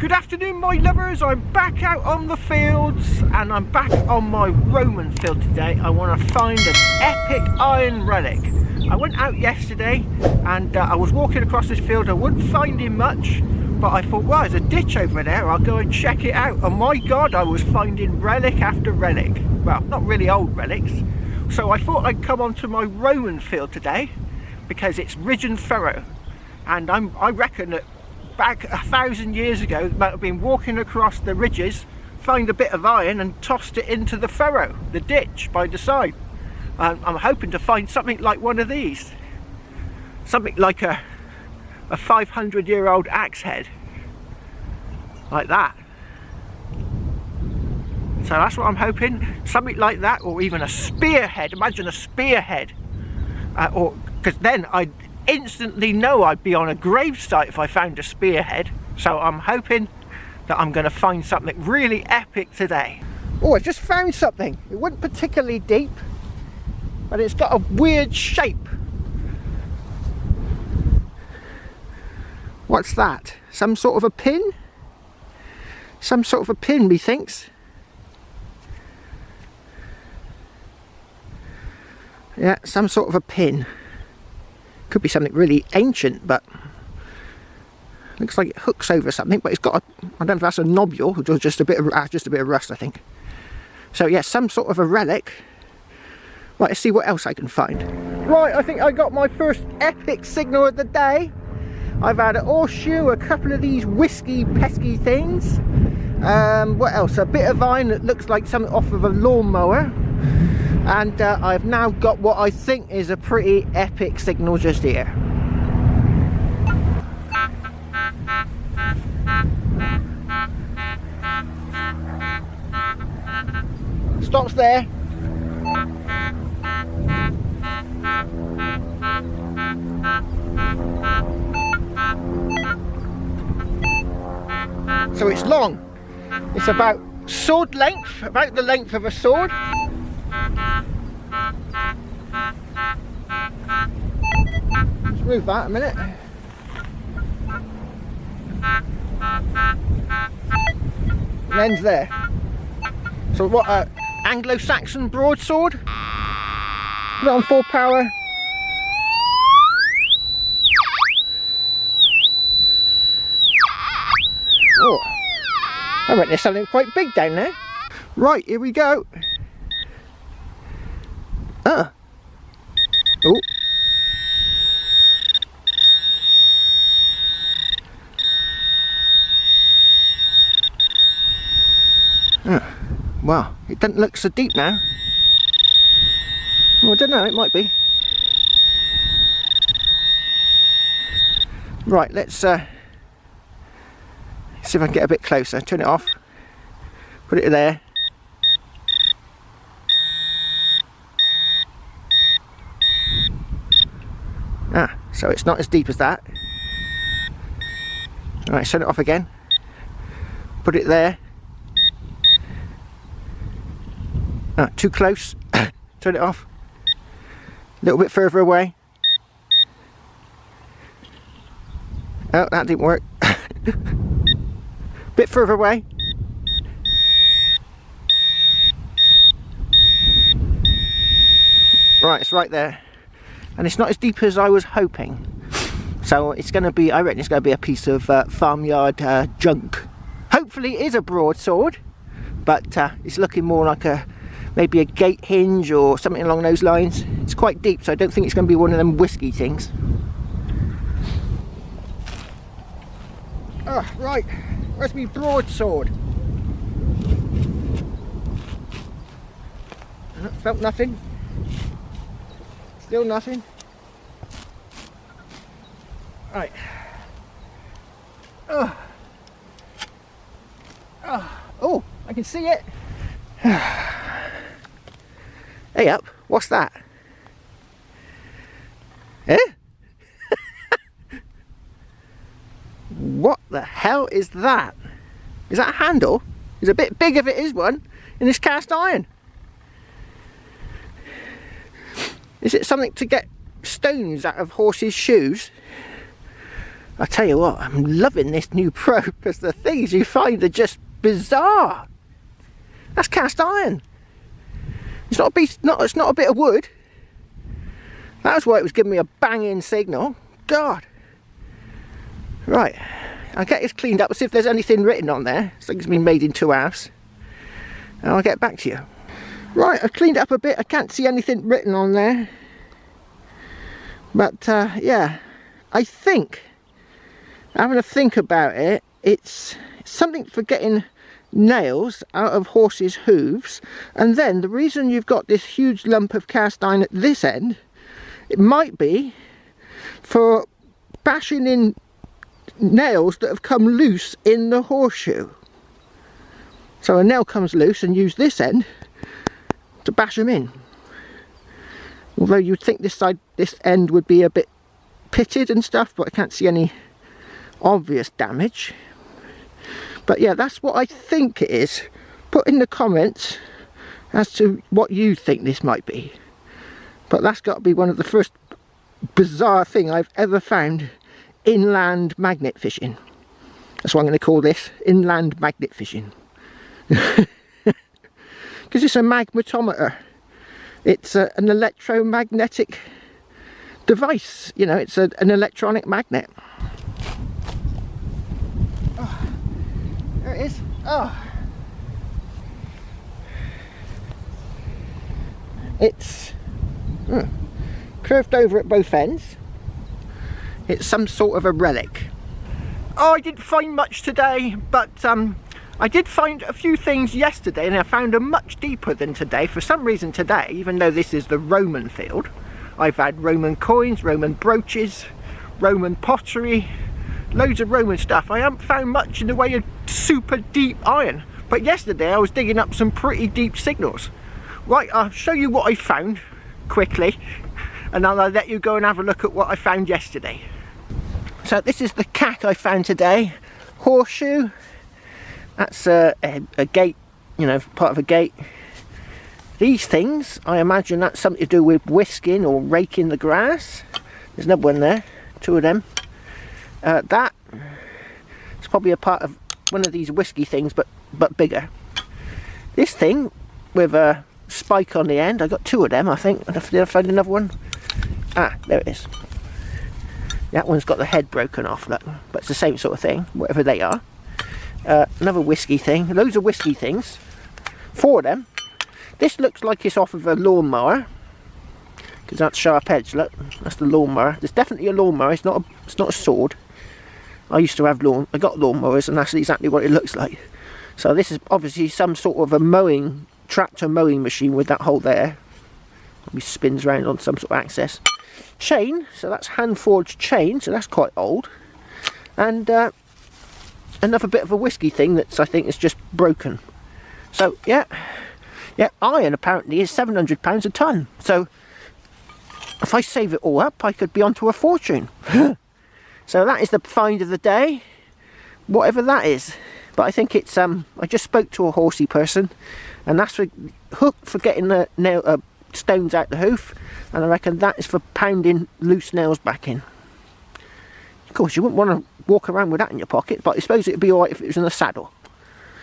Good afternoon, my lovers. I'm back out on the fields and I'm back on my Roman field today. I want to find an epic iron relic. I went out yesterday and I was walking across this field. I wasn't finding much, but I thought, well, there's a ditch over there. I'll go and check it out. And my God, I was finding relic after relic. Well, not really old relics. So I thought I'd come onto my Roman field today because it's ridge and furrow. And I reckon that back 1,000 years ago, they might have been walking across the ridges, find a bit of iron and tossed it into the furrow, the ditch by the side. I'm hoping to find something like one of these. Something like a 500-year-old axe head. Like that. So that's what I'm hoping. Something like that, or even a spearhead. Imagine a spearhead. Because then I'd instantly know I'd be on a gravesite if I found a spearhead. So I'm hoping that I'm going to find something really epic today. Oh, I just found something. It wasn't particularly deep, but it's got a weird shape. What's that? Some sort of a pin? Some sort of a pin, methinks. Yeah, some sort of a pin. Could be something really ancient, but looks like it hooks over something. But it's got a, I don't know if that's a nobule or just a bit of rust, I think. So yeah, some sort of a relic. Right, let's see what else I can find. Right, I think I got my first epic signal of the day. I've had a horseshoe, a couple of these whiskey pesky things. What else? A bit of iron that looks like something off of a lawnmower. And I've now got what I think is a pretty epic signal just here. Stops there. So it's long. It's about sword length, about the length of a sword. Let's move that a minute. It ends there. So what, Anglo-Saxon broadsword? Put it on full power. Oh, I reckon there's something quite big down there. Right, here we go. Oh. Well, it doesn't look so deep now. Well, I don't know, it might be. Right, let's see if I can get a bit closer. Turn it off. Put it there. So it's not as deep as that. Alright, turn it off again. Put it there. Too close. Turn it off. A little bit further away. Oh, that didn't work. Bit further away. Right, it's right there. And it's not as deep as I was hoping. So it's going to be, I reckon it's going to be a piece of farmyard junk. Hopefully it is a broadsword, but it's looking more like maybe a gate hinge or something along those lines. It's quite deep, so I don't think it's going to be one of them whiskey things. Oh, right, where's my broadsword? Felt nothing. Still nothing. Right. Oh, I can see it. Hey up, what's that? Eh? What the hell is that? Is that a handle? It's a bit big if it is one, in this cast iron. Is it something to get stones out of horses' shoes? I tell you what, I'm loving this new Pro because the things you find are just bizarre. That's cast iron. It's not a piece, it's not a bit of wood. That's why it was giving me a banging signal. God. Right, I'll get this cleaned up and see if there's anything written on there. This thing's been made in 2 halves. And I'll get back to you. Right, I've cleaned it up a bit. I can't see anything written on there. But yeah, I think, having a think about it, it's something for getting nails out of horses' hooves. And then the reason you've got this huge lump of cast iron at this end, it might be for bashing in nails that have come loose in the horseshoe. So a nail comes loose and use this end to bash them in. Although you'd think this end would be a bit pitted and stuff, but I can't see any obvious damage. But yeah, that's what I think it is. Put in the comments as to what you think this might be. But that's got to be one of the first bizarre thing I've ever found inland magnet fishing. That's what I'm going to call this, inland magnet fishing. Because it's a magnetometer. It's an electromagnetic device, you know, it's an electronic magnet. Oh, there it is. Oh. It's curved over at both ends. It's some sort of a relic. Oh, I didn't find much today, but I did find a few things yesterday, and I found them much deeper than today. For some reason today, even though this is the Roman field, I've had Roman coins, Roman brooches, Roman pottery, loads of Roman stuff. I haven't found much in the way of super deep iron, but yesterday I was digging up some pretty deep signals. Right, I'll show you what I found quickly, and I'll let you go and have a look at what I found yesterday. So this is the cack I found today. Horseshoe. That's a gate, you know, part of a gate. These things, I imagine that's something to do with whisking or raking the grass. There's another one there, 2 of them. That is probably a part of one of these whisky things, but bigger. This thing with a spike on the end, I got 2 of them, I think. Did I find another one? Ah, there it is. That one's got the head broken off, look, but it's the same sort of thing, whatever they are. Another whisky thing, loads of whisky things, 4 of them. This looks like it's off of a lawnmower, because that's sharp edge, look, that's the lawnmower. There's definitely a lawnmower, it's not a sword. I used to have I got lawnmowers, and that's exactly what it looks like. So this is obviously some sort of a tractor mowing machine with that hole there. Probably spins around on some sort of axis. Chain, so that's hand forged chain, so that's quite old. And another bit of a whisky thing that's, I think, is just broken. So yeah, iron apparently is £700 a tonne. So if I save it all up, I could be onto a fortune. So that is the find of the day, whatever that is. But I think it's I just spoke to a horsey person, and that's for hook for getting the stones out the hoof, and I reckon that is for pounding loose nails back in. Of course, you wouldn't want to walk around with that in your pocket, but I suppose it'd be alright if it was in a saddle.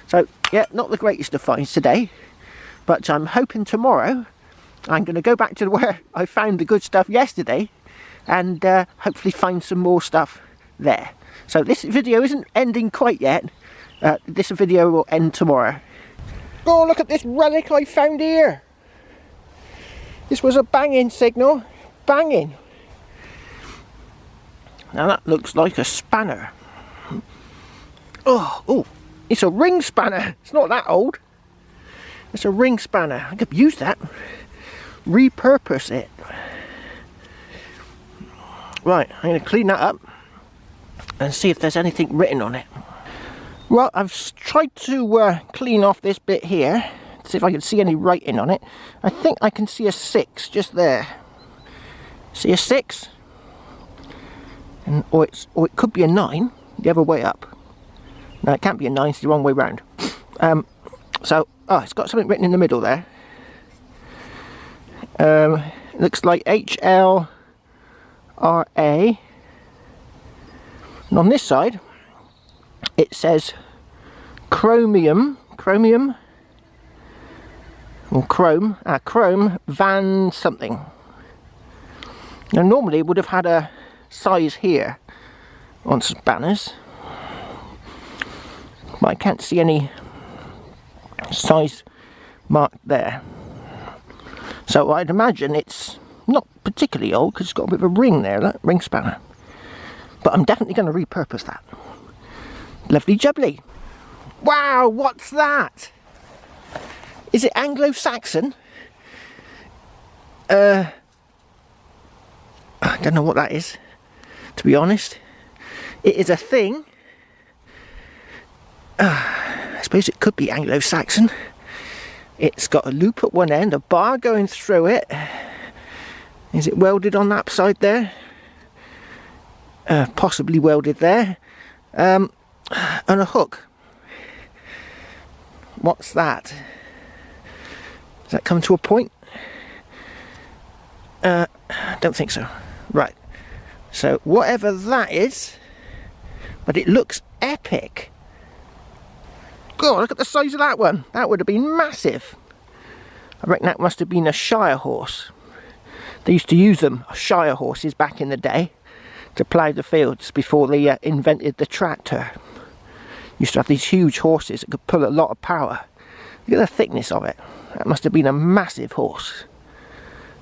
So yeah, not the greatest of finds today, but I'm hoping tomorrow I'm going to go back to where I found the good stuff yesterday, and hopefully find some more stuff there. So this video isn't ending quite yet. This video will end tomorrow. Oh, look at this relic I found here. This was a banging signal. Banging. Now that looks like a spanner. Oh, it's a ring spanner. It's not that old. It's a ring spanner. I could use that. Repurpose it. Right, I'm going to clean that up and see if there's anything written on it. Well, I've tried to clean off this bit here, see if I can see any writing on it. I think I can see a 6 just there. See a 6? And, or it could be a 9, the other way up. No, it can't be a 9, it's the wrong way round. It's got something written in the middle there. Looks like HLRA. And on this side it says chromium or chrome van something. Now normally it would have had a size here on spanners, but I can't see any size marked there. So I'd imagine it's not particularly old because it's got a bit of a ring there, that ring spanner. But I'm definitely going to repurpose that. Lovely jubbly. Wow, what's that? Is it Anglo-Saxon? I don't know what that is, to be honest. It is a thing. I suppose it could be Anglo-Saxon. It's got a loop at one end, a bar going through it. Is it welded on that side there? Possibly welded there. And a hook. What's that? Does that come to a point? I don't think so. Right. So whatever that is, but it looks epic. God, look at the size of that one. That would have been massive. I reckon that must have been a Shire horse. They used to use them, Shire horses, back in the day to plough the fields before they invented the tractor. Used to have these huge horses that could pull a lot of power. Look at the thickness of it. That must have been a massive horse.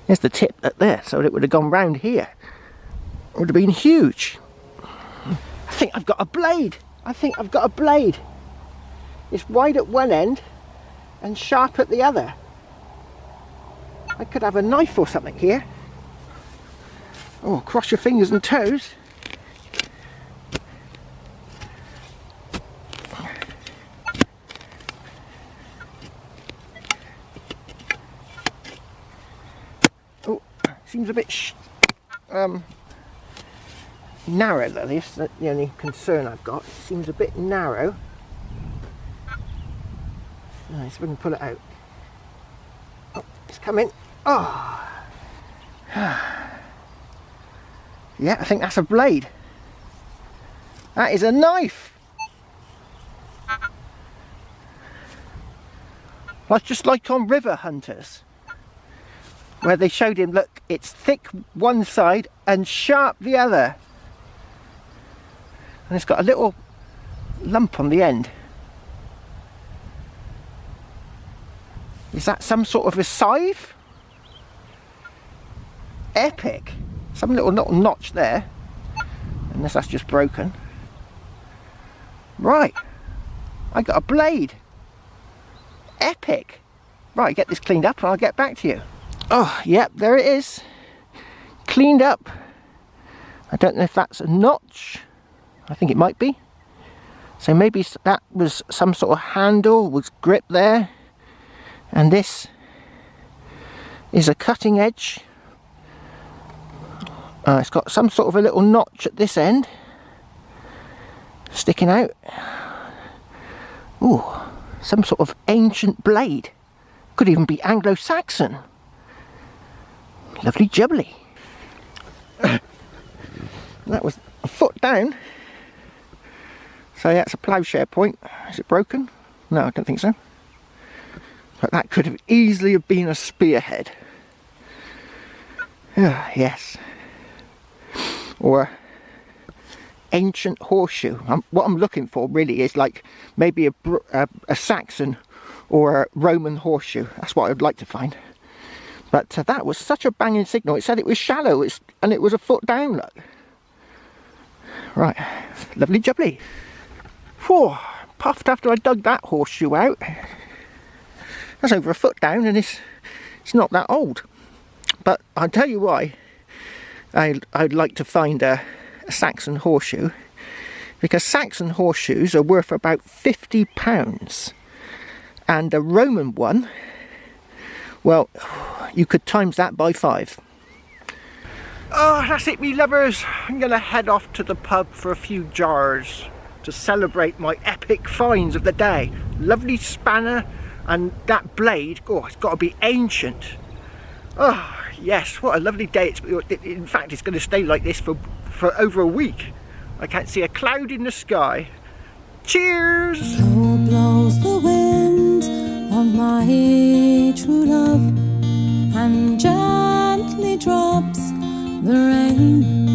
There's the tip there, so it would have gone round here. It would have been huge. I think I've got a blade. It's wide at one end and sharp at the other. I could have a knife or something here. Oh, cross your fingers and toes. Oh, seems a bit narrow, that is. That's the only concern I've got. It seems a bit narrow. Nice, we can pull it out. Oh, it's coming. Oh. Yeah, I think that's a blade. That is a knife. Well, just like on River Hunters, where they showed him, look, it's thick one side and sharp the other. And it's got a little lump on the end. Is that some sort of a scythe? Epic. Some little notch there. Unless that's just broken. Right. I got a blade. Epic. Right, get this cleaned up and I'll get back to you. Oh, yep, there it is. Cleaned up. I don't know if that's a notch. I think it might be. So maybe that was some sort of handle with grip there. And this is a cutting edge. It's got some sort of a little notch at this end sticking out. Ooh, some sort of ancient blade. Could even be Anglo-Saxon. Lovely jubbly. That was a foot down. So yeah, it's a ploughshare point. Is it broken? No, I don't think so. But that could have easily have been a spearhead. Yes. Or ancient horseshoe. What I'm looking for really is like maybe a Saxon or a Roman horseshoe. That's what I'd like to find. But that was such a banging signal. It said it was shallow and it was a foot down, look. Right, lovely jubbly. Whew, puffed after I dug that horseshoe out. That's over a foot down and it's not that old. But I'll tell you why I'd like to find a Saxon horseshoe. Because Saxon horseshoes are worth about £50. And a Roman one, well, you could times that by 5. Oh, that's it, me lovers. I'm going to head off to the pub for a few jars to celebrate my epic finds of the day. Lovely spanner. And that blade, oh, it's got to be ancient. Oh, yes, what a lovely day. In fact, it's going to stay like this for over a week. I can't see a cloud in the sky. Cheers! So blows the wind of my true love, and gently drops the rain.